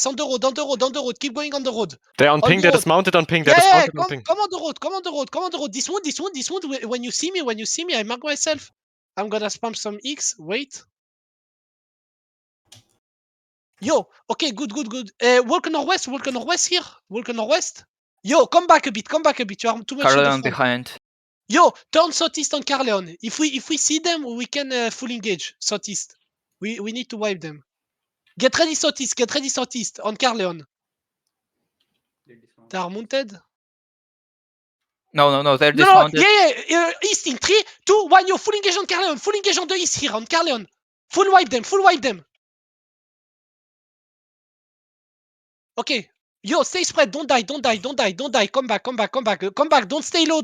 On the road, on the road, on the road. Keep going on the road. They're on ping, they're dismounted on ping, they're dismounted on ping. Come on the road, come on the road, come on the road. This one. When you see me, I mark myself. I'm gonna spam some X. Wait. Yo, okay, good. Walk northwest here. Walk northwest. Yo, come back a bit. You are too much in the Carleon front. behind. Yo, turn southeast on Carleon. If we see them, we can full engage southeast. We need to wipe them. Get ready southeast on Carleon. They are mounted. No, they're No, dismounted. yeah. East in 3, 2, 1. Yo, full engage on Carleon. Full engage on the east here on Carleon. Full wipe them. Okay. Yo, stay spread. Don't die. Come back. Don't stay low.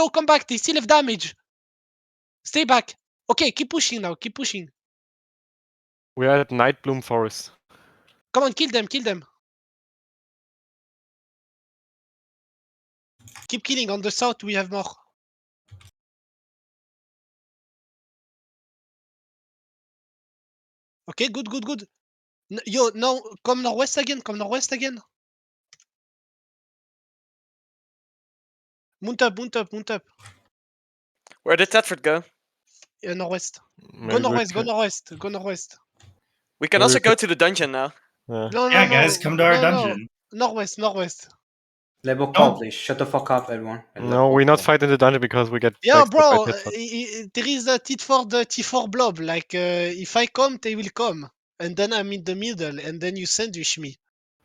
Come back. They still have damage. Stay back. Okay, keep pushing now. We are at Nightbloom Forest. Come on, kill them. Keep killing. On the south, we have more. Okay, good. Yo, now come northwest again. Mount up. Where did Thetford go? Northwest. Maybe Go northwest. We can also go to the dungeon now. No, guys, come to our dungeon. Northwest. Level call, please. Shut the fuck up, everyone. No, we're not fighting the dungeon because we get Yeah, backstabbed bro, by Thetford. there is a T4 blob. Like, if I come, they will come. And then I'm in the middle, and then you sandwich me.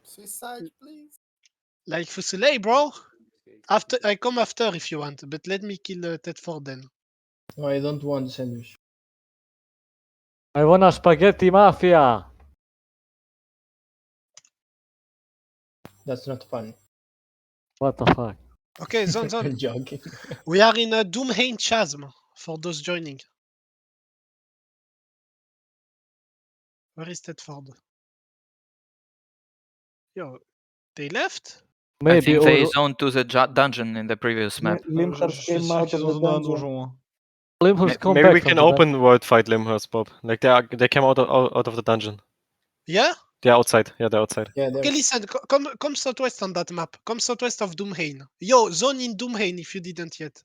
Suicide, please. Like Fusile, bro. I come after if you want, but let me kill T4 then. No, I don't want the sandwich. I want a spaghetti mafia. That's not fun. What the fuck? Okay, zone. I'm joking. We are in a Doomhain Chasm for those joining. Where is Thetford? Yo, they left? I think they zoned to the dungeon in the previous map. Limhurst came out of the dungeon. Maybe Limhurst come we back can from the open world fight Limhurst, Bob. Like they came out of the dungeon. Yeah? They're outside. Yeah, they're outside. Yeah, Okay, listen, come southwest on that map. Come southwest of Doomhain. Yo, zone in Doomhain if you didn't yet.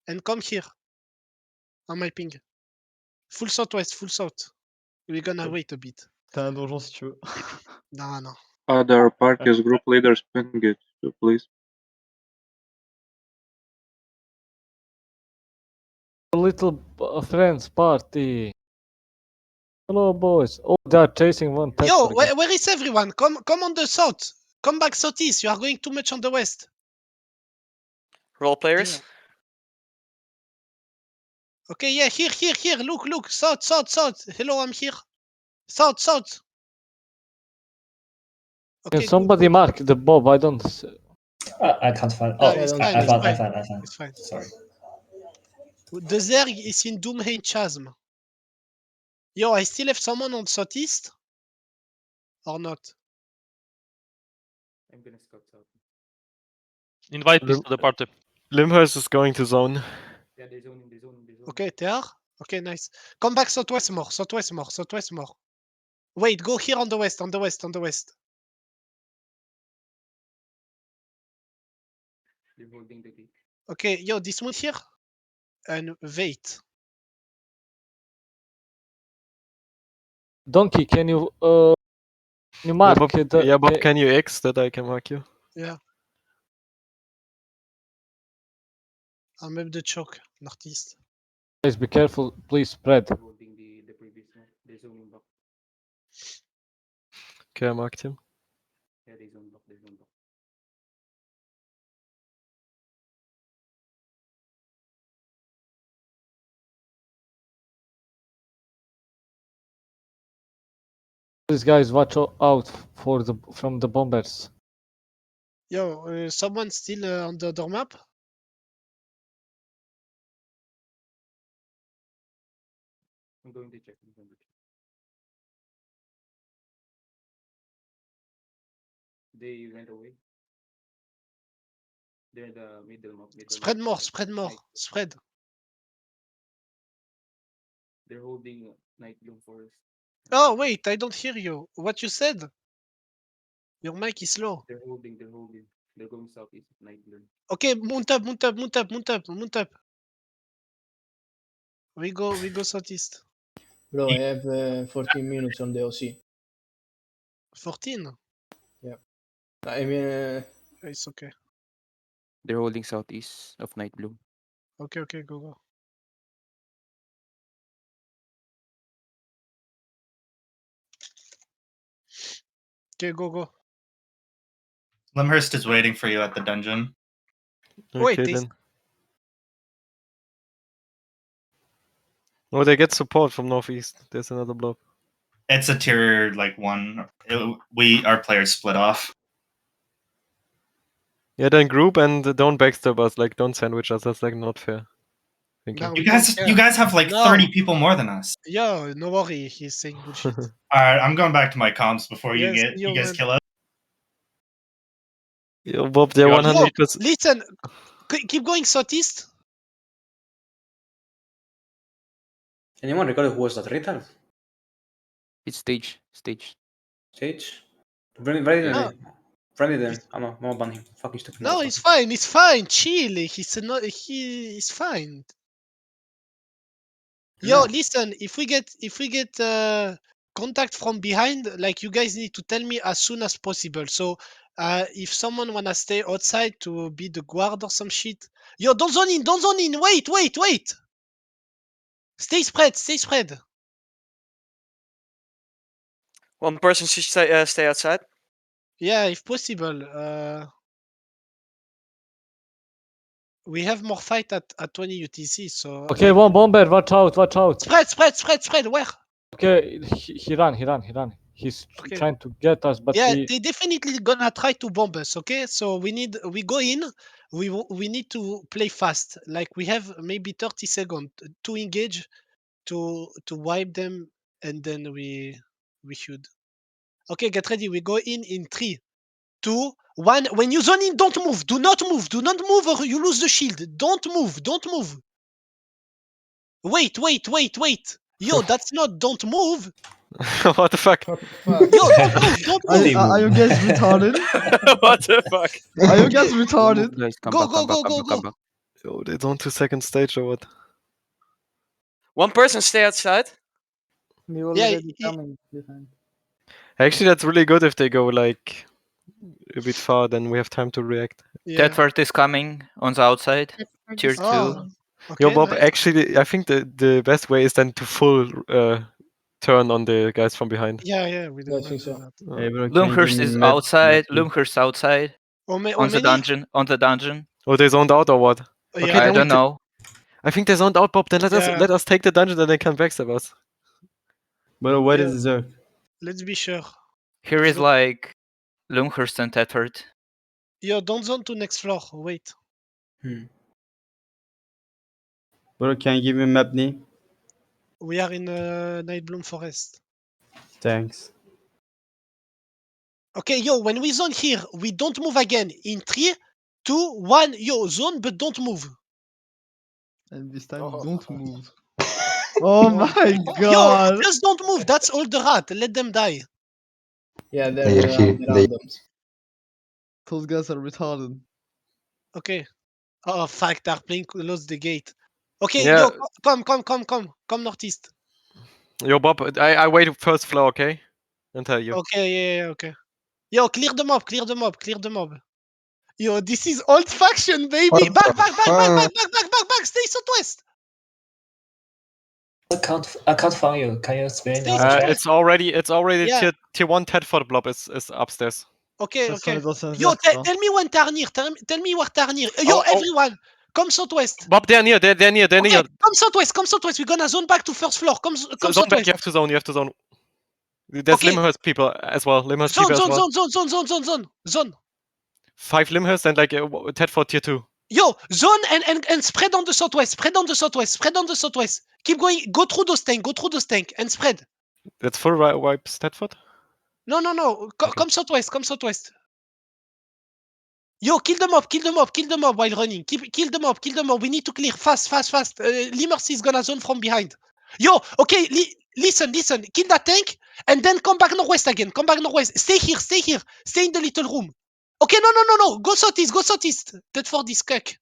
And come here. On my ping. Full southwest, full south. We're gonna wait a bit. T'as un donjon si tu veux. Non. Other parties group leaders ping it, please. little friends party. Hello, boys. Oh, they are chasing one. Yo, where is everyone? Come on the south. Come back southeast. You are going too much on the west. Role players. Okay, yeah, here. Look. South. Hello, I'm here. South. Okay, Can somebody mark the Bob? I don't. I can't find. Oh, it's I fine. found. It's fine. Sorry. The Zerg is in Doomhain Chasm. Yo, I still have someone on southeast? Or not? I'm gonna scout south. Invite peace to the party. Limhurst is going to zone. Yeah, they zone. Okay, they are? Okay, nice. Come back southwest more. Wait, go here on the west. They're holding the gate. Okay, yo, this one here. And wait. Donkey, can you mark Bob, can you X that I can mark you? Yeah. I'll map the choke, northeast. Guys, be careful. Please spread. Holding the previous one. They're zoning block. Okay, I marked him. Yeah, they zone block. These guys, watch out from the bombers. Yo, someone still on the other map? I'm going to check. They went away. They're in the middle map. Spread more. Spread. They're holding Nightbloom Forest. Oh, wait, I don't hear you. What you said? Your mic is low. They're holding. They're going southeast of Night Bloom. Okay, mount up. We go southeast. Bro, I have 14 minutes on the OC. 14? I mean, It's okay. They're holding southeast of Night Bloom. Okay, go. Okay, go. Limhurst is waiting for you at the dungeon. Wait, Okay, this- then. Oh, they get support from northeast. There's another blob. It's a tier like 1. Our players split off. Yeah, then group and don't backstab us. Like, don't sandwich us. That's like not fair. Thank you. No, You we don't guys, care. you guys have like No. 30 people more than us. Yo, no worry, he's saying bullshit. All right, I'm going back to my comps before you Yes, you yo, guys man. kill us. Yo, Bob, they're Yo, 100%. Listen, keep going southeast. Anyone recall who was that Rital? It's stage. Stage? Bring it No. in. Friendly then. I'm gonna ban him. Fucking stupid. No, motherfucker. it's fine. Chill. He's fine. Yo, No. listen, if we get contact from behind, like you guys need to tell me as soon as possible. So if someone wanna stay outside to be the guard or some shit. Yo, don't zone in. Wait. Stay spread. One person should stay outside. Yeah, if possible. We have more fight at 20 UTC, so Okay, one bomber. Watch out. spread. Where? Okay, he ran. He's Okay. trying to get us, but Yeah, we... they definitely gonna try to bomb us. Okay, so we go in. We need to play fast. Like we have maybe 30 seconds to engage, to wipe them, and then we should. Okay, get ready. We go in 3, 2, 1. When you zone in, don't move. Do not move, or you lose the shield. Don't move. Wait. Yo, that's not don't move. What the fuck? Yo, don't move. Are you guys retarded? What the fuck? Are you guys retarded? Guys, come Go. back. Yo, they don't 2-second stage or what? One person stay outside. Yeah, Actually, that's really good if they go like a bit far, then we have time to react. yeah. Tedford is coming on the outside. Tier 2. Oh, Yo, okay, Bob, nice. actually, I think the best way is then to full turn on the guys from behind. Yeah, we Yeah, I don't think do so. that. Loomhurst is outside. Loomhurst outside. Or On the many? dungeon. Oh, they zoned out or what? Okay, Yeah, I then we don't know. I think they zoned out, Bob. Then let Yeah. us take the dungeon, then they can backstab us. But where is the Zerg? let's be sure. Here is like Loomhurst and Tedford. Yo, don't zone to next floor. Wait. Bro, can you give me map name? We are in Nightbloom Forest. Thanks. Okay, yo, when we zone here, we don't move again. In 3, 2, 1, yo, zone, but don't move. And this time don't move. Oh my Yo, just don't move. That's all the rat. Let them die. Yeah, they're randoms. Those guys are retarded. Okay. Oh, fuck, they're playing close the gate. Okay, Yeah. yo, come northeast. Yo, Bob, I wait first floor, okay? And tell you. Okay, yeah, okay. Yo, clear the mob. Yo, this is old faction, baby. What Back, the back. Stay southwest. I can't find you. Can you explain? Stay how to straight. check? It's already Yeah. tier 1 Tedford blob is upstairs. Okay. Yo, tell me when they're near. Tell me where they're near. Yo, Oh. everyone, come southwest. Bob, they're near. They're near. Okay, come southwest. We're gonna zone back to first floor. Come Zone back. southwest. You have to zone. There's Okay. Limhurst people as well. Limhurst people as well. Zone. 5 Limhurst and like Tedford tier 2. Yo, zone and spread on the southwest. Keep going. Go through those tank and spread. That's full wipes Tedford. No. Come southwest. Yo, kill them up while running. Kill them up. We need to clear fast. Limers is gonna zone from behind. Yo, okay, listen. Kill that tank, and then come back northwest again. Come back northwest. Stay here. Stay in the little room. Okay, no. Go southeast. Dead for this cuck.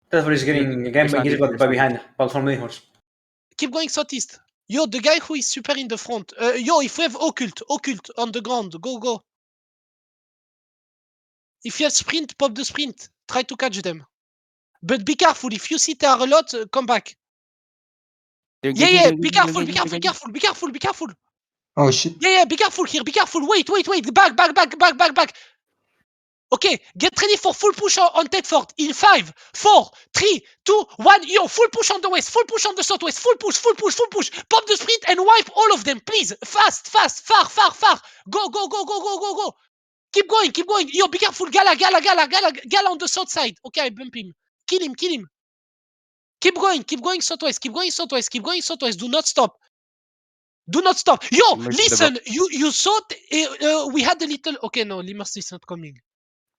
That's what he's getting again by behind. Platform horse. Keep going southeast. Yo, the guy who is super in the front. Yo, if we have occult on the ground, go. If you have sprint, pop the sprint. Try to catch them. But be careful. If you see there are a lot, come back. Yeah. Be careful. Oh shit. Yeah. Be careful here. Be careful. Wait. Back. Okay, get ready for full push on Tedford in 5, 4, 3, 2, 1. Yo, full push on the west, full push on the southwest, full push. Pop the sprint and wipe all of them, please. Fast, far. Go. Keep going. Yo, be careful. Gala on the south side. Okay, I bump him. Kill him. Keep going southwest. Do not stop. Yo, listen. You saw we had a little. Okay, no, Limers is not coming.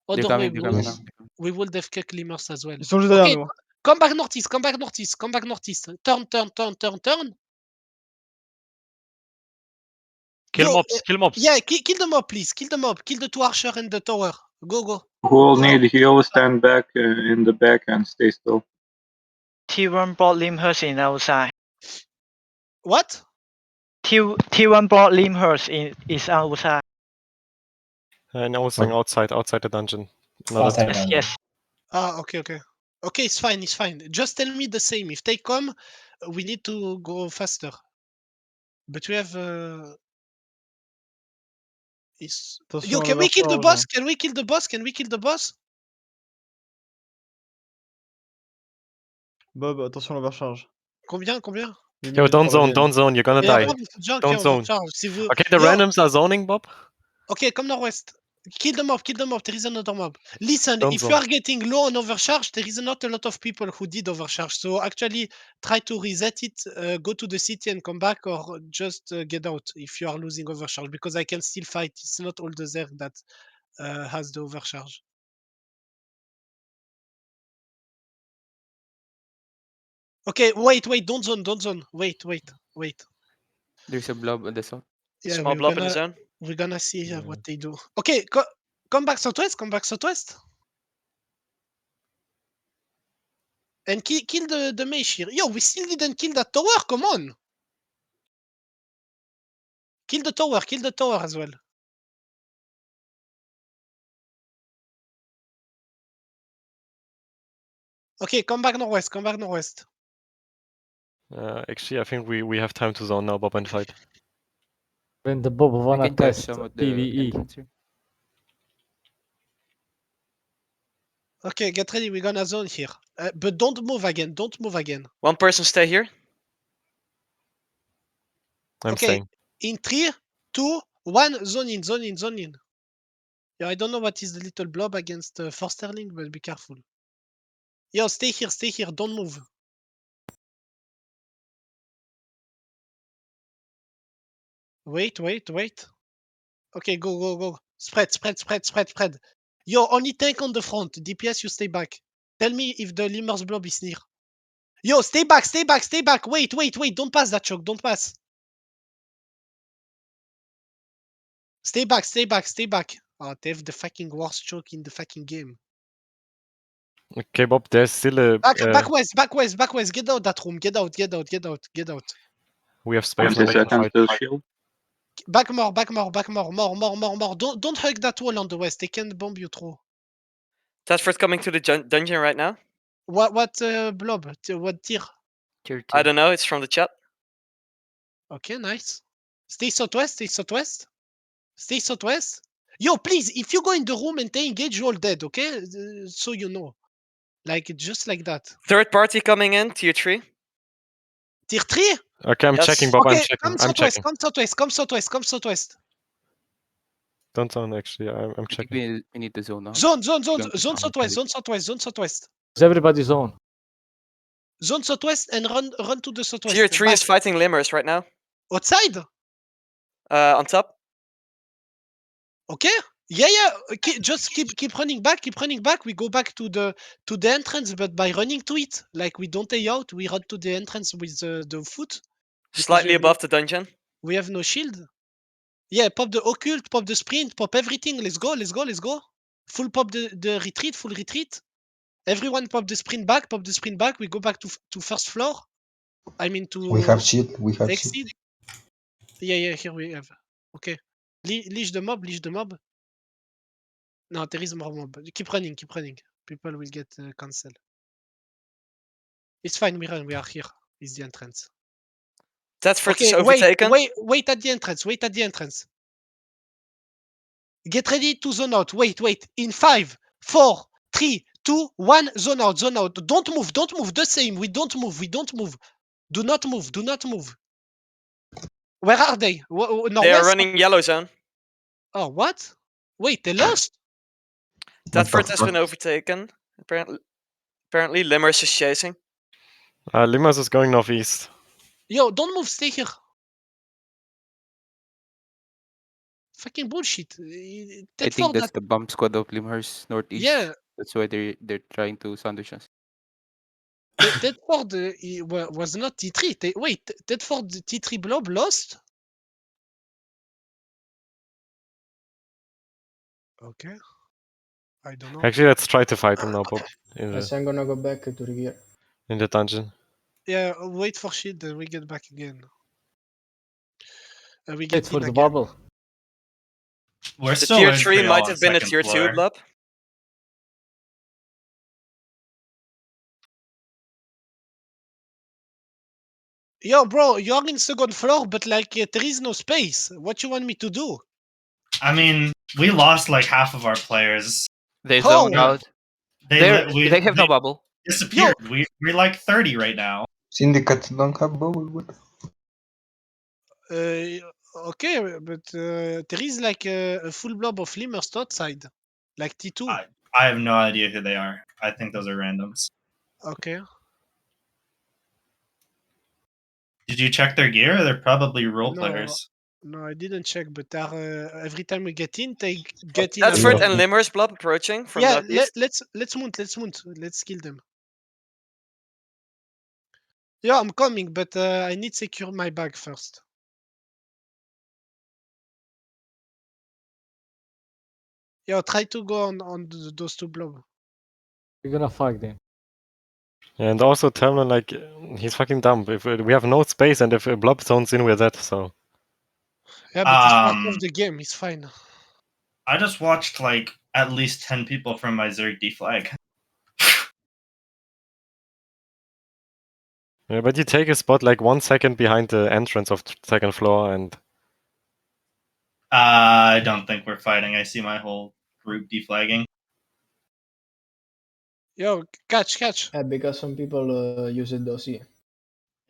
Other way, we will have kick Limers as well. Ils sont juste derrière Okay, nous. come back northeast. Turn. Kill Yo, mobs. Yeah, kill the mob, please. Kill the mob. Kill the 2 archer and the tower. Go. Who will need heal, stand back in the back and stay still. T1 brought Limhurst in outside. What? T1 brought Limhurst is outside. And also outside the dungeon. Another two. Yes. Ah, okay. Okay, it's fine. Just tell me the same. If they come, we need to go faster. But we have. Yo, can we kill the boss? Can we kill the boss? Bob, attention l'overcharge. Combien? Yo, don't zone, you're gonna die. Don't zone. Okay, Okay, the randoms are zoning, Bob. Okay, come northwest. Kill the mob. There is another mob. Listen, Don't if you zone. are getting low on overcharge, there is not a lot of people who did overcharge. So actually, try to reset it, go to the city and come back, or just get out if you are losing overcharge, because I can still fight. It's not all the Zerg that has the overcharge. Okay, wait, don't zone. Wait. There's a blob on the south. Yeah, Small blob in the zone. we're gonna see what they do. Okay, come back southwest. And kill the mage here. Yo, we still didn't kill that tower, come on! Kill the tower as well. Okay, come back northwest. Actually, I think we have time to zone now, Bob, and fight. When the Bob We wanna can touch test some of the PvE. entrance here. Okay, get ready, we're gonna zone here. But don't move again. 1 person stay here. I'm Okay. saying. In 3, 2, 1, zone in. Yeah, I don't know what is the little blob against Forsterling, but be careful. Yo, stay here, don't move. Wait. Okay, go. Spread. Yo, only tank on the front. DPS, you stay back. Tell me if the Limers blob is near. Yo, stay back. Wait. Don't pass that choke. Don't pass. Stay back. Oh, they have the fucking worst choke in the fucking game. Okay, Bob, there's still a... Back west. Get out that room. Get out. we have space. 20 seconds to shield. Back more. Don't hug that wall on the west. They can bomb you through. Tedford coming to the dungeon right now. What blob? What tier? Tier 2. I don't know. It's from the chat. Okay, nice. Stay southwest. Yo, please, if you go in the room and they engage, you're all dead, okay? So you know. Like, just like that. 3rd party coming in, tier 3. Tier 3? Okay, I'm Yes. checking, Bob. Okay, I'm checking. come southwest. Don't zone, actually. I'm I think checking. we need the zone now. Zone Don't- southwest. Is everybody zone? Zone southwest and run to the southwest. Tier 3 is Back. fighting Limers right now. Outside? On top. Okay. Yeah. Just keep running back. We go back to the entrance, but by running to it, like we don't lay out, we run to the entrance with the foot. Slightly we- above the dungeon. We have no shield. Yeah, pop the occult, pop the sprint, pop everything. Let's go, let's go, let's go. Full pop the retreat, full retreat. Everyone pop the sprint back, pop the sprint back. We go back to first floor. I mean to shield. We have exit. Yeah, here we have. Okay. Leash the mob, leash the mob. No, there is more mob. Keep running, keep running. People will get cancelled. It's fine, we run, we are here. It's the entrance. Thetford is Okay, wait overtaken. at the entrance, wait at the entrance. Get ready to zone out. Wait. In 5, 4, 3, 2, 1, zone out, zone out. Don't move. The same. We don't move. Do not move. Where are they? No, They are west? running yellow zone. Oh, what? Wait, they lost? Thetford has been overtaken. Apparently, Limers is chasing. Limers is going northeast. Yo, don't move. Stay here. Fucking bullshit. I think that's the bomb squad of Limhurst Northeast. Yeah. That's why they're trying to sandwich us. Tedford was not T3. Wait, Tedford T3 blob lost? Okay. I don't know. Actually, let's try to fight him now, Bob. Yes, I'm gonna go back to the gear. In the dungeon. Yeah, wait for shield, then we get back again. We Wait get for in the again. bubble. We're The still tier in 3 Creole might on have been a second tier 2 floor. blob. Yo, bro, you're in second floor, but like there is no space. What you want me to do? I mean, we lost like half of our players. They How? zoned out. They They have no bubble. disappeared. We're like 30 right now. Syndicate don't have bubble. What? Okay, but there is like a full blob of limers outside, like T2. I have no idea who they are. I think those are randoms. Okay. Did you check their gear? They're probably role No, players. No, I didn't check, but every time we get in, they get in. Thetford and Limers blob approaching from Yeah, northeast. let's mount. Let's kill them. Yeah, I'm coming, but I need to secure my bag first. Yo, try to go on those two blob. We're gonna fight them. And also tell him like he's fucking dumb. If we have no space and if a blob zones in, we're dead. So. Yeah, but it's part of the game. It's fine. I just watched like at least 10 people from my Zerg deflag. Yeah, but you take a spot like 1 second behind the entrance of second floor and. I don't think we're fighting. I see my whole group deflagging. Yo, catch. Yeah, because some people use it dossier.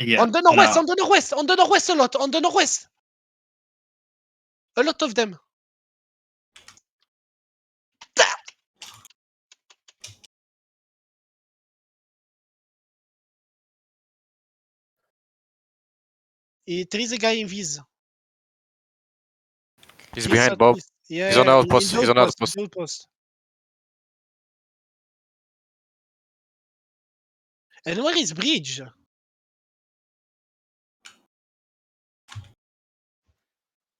Yeah. On the northwest, a lot. On the northwest. A lot of them. There is a guy in Viz. He's behind Bob. Yeah, He's on outpost. He's on outpost. outpost. And where is Bridge?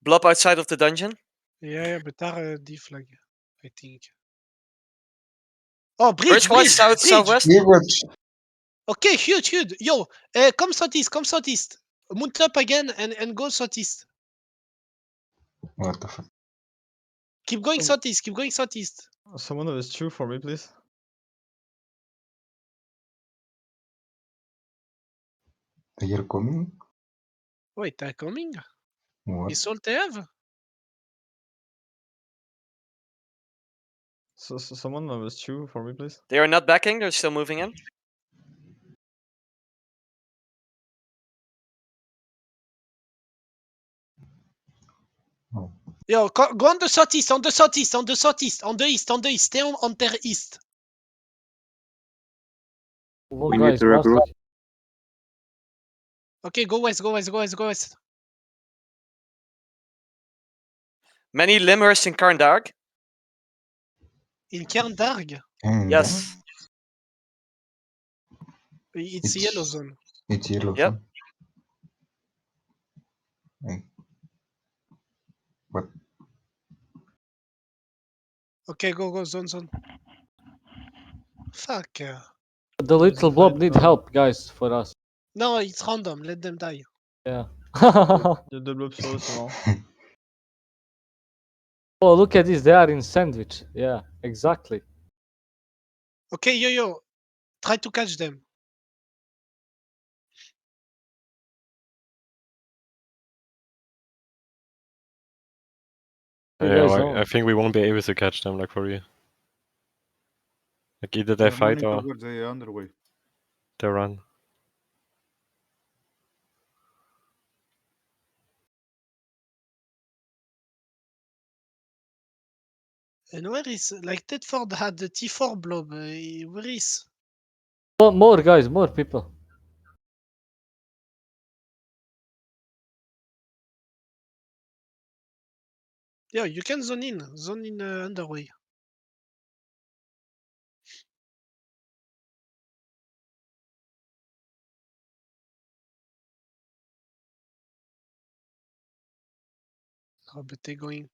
Blob outside of the dungeon. Yeah, but they're deflag, I think. Oh, Bridge Bridge. southwest. Okay, huge. Yo, come southeast. Mount up again and go southeast. What the fuck? Keep going southeast. Someone who is true for me, please. They are coming? Wait, they're coming? What? Is all they have? So someone who is true for me, please. They are not backing. They're still moving in. Yo, go on the southeast, on the east. Stay on their east. Well, We guys, need to regroup. Okay, go west. Many Limers in Karndarg. In Kerndarg, Yes. it's yellow zone. It's yellow. Yep. Zone. Hey. What? Okay, go, zone. Fuck. The little blob need help, guys, for us. No, it's random. Let them die. Yeah. Il y a 2 blobs sur eux, c'est marrant. Oh, look at this. They are in sandwich. Yeah, exactly. Okay, yo. Try to catch them. You Yeah, guys like, own. I think we won't be able to catch them, like, for real. Like, either they fight or the underway. they run. And where is, like, Tedford had the T4 blob. Where is? Oh, more guys, more people. Yeah, you can zone in underway. Oh, but they're going.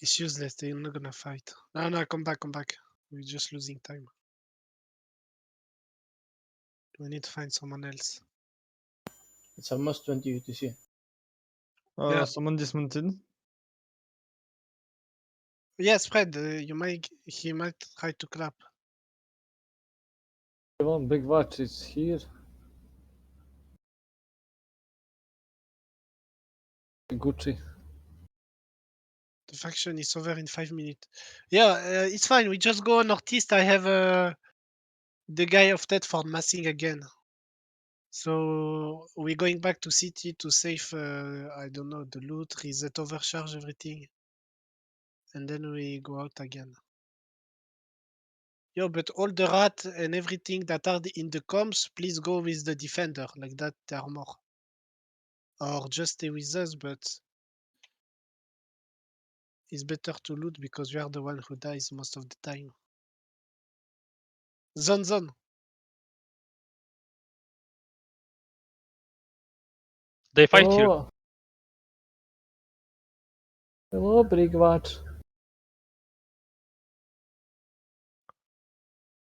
It's useless. They're not gonna fight. No, come back. We're just losing time. We need to find someone else. It's almost 20 UTC. Yeah. Someone dismounted. Yeah, spread. He might try to clap. One big watch is here. Gucci. The faction is over in 5 minutes. Yeah, it's fine. We just go northeast. I have the guy of Tedford massing again. So we're going back to city to save, I don't know, the loot, reset, overcharge everything. And then we go out again. Yo, but all the rat and everything that are in the comms, please go with the defender, like that there are more. Or just stay with us, but it's better to loot because we are the one who dies most of the time. Zone. They fight here. Oh. Hello, big watch.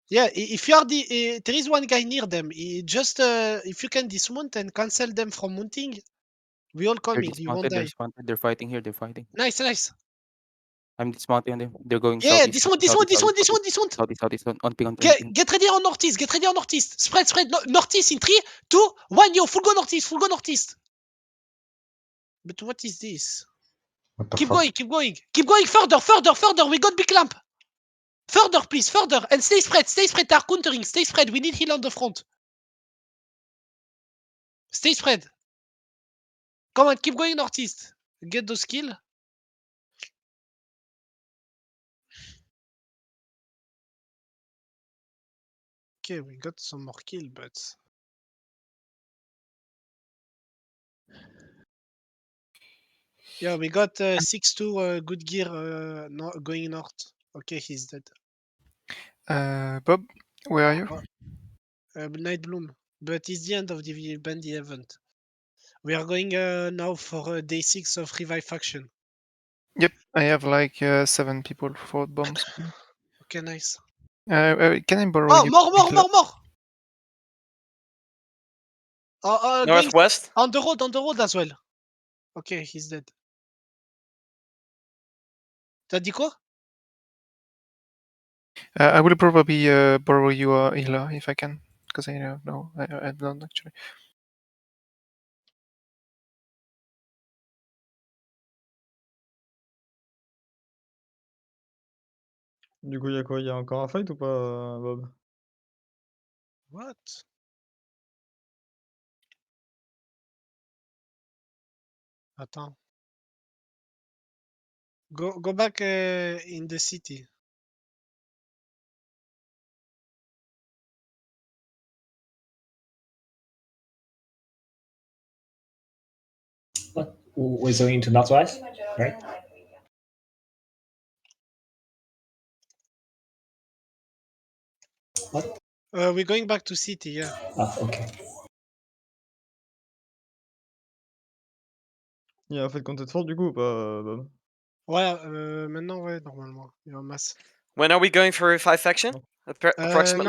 Yeah, if you are there is one guy near them. Just if you can dismount and cancel them from mounting, we all They're coming. You won't dismounted, they're die. dismounted. They're fighting here, they're fighting. Nice. I'm dismounting them. They're going Yeah, southeast. dismount. Southeast, on ping, on Get ping. ready on northeast. Spread. Northeast in 3, 2, 1. Yo, full go northeast. But what is this? What the Keep fuck? going. Keep going further. We got big lamp. Further, please, and stay spread. They're countering. Stay spread. We need heal on the front. Stay spread. Come on, keep going northeast. Get those kills. Okay, we got some more kill, but yeah, we got 6-2 good gear going north. Okay, he's dead. Bob, where are you? Night Bloom, but it's the end of the bandy event. We are going now for day 6 of Revive Faction. Yep, I have like 7 people for bombs. Okay, nice. Can I borrow Oh, you? more! Going Northwest. on the road as well. Okay, he's dead. T'as dit quoi? I will probably borrow you a healer if I can, because I don't know. I don't actually. Du coup, il y a quoi? Il y a encore un fight ou pas, Bob? What? Attends. Go back in the city. What? We're going to northwest, right? What? We're going back to city, yeah. Ah, okay. Il y a un fait contre fort du coup, pas. Ouais, maintenant, ouais, normalement. Il y a un masse. When are we going for a 5 faction? Approximately.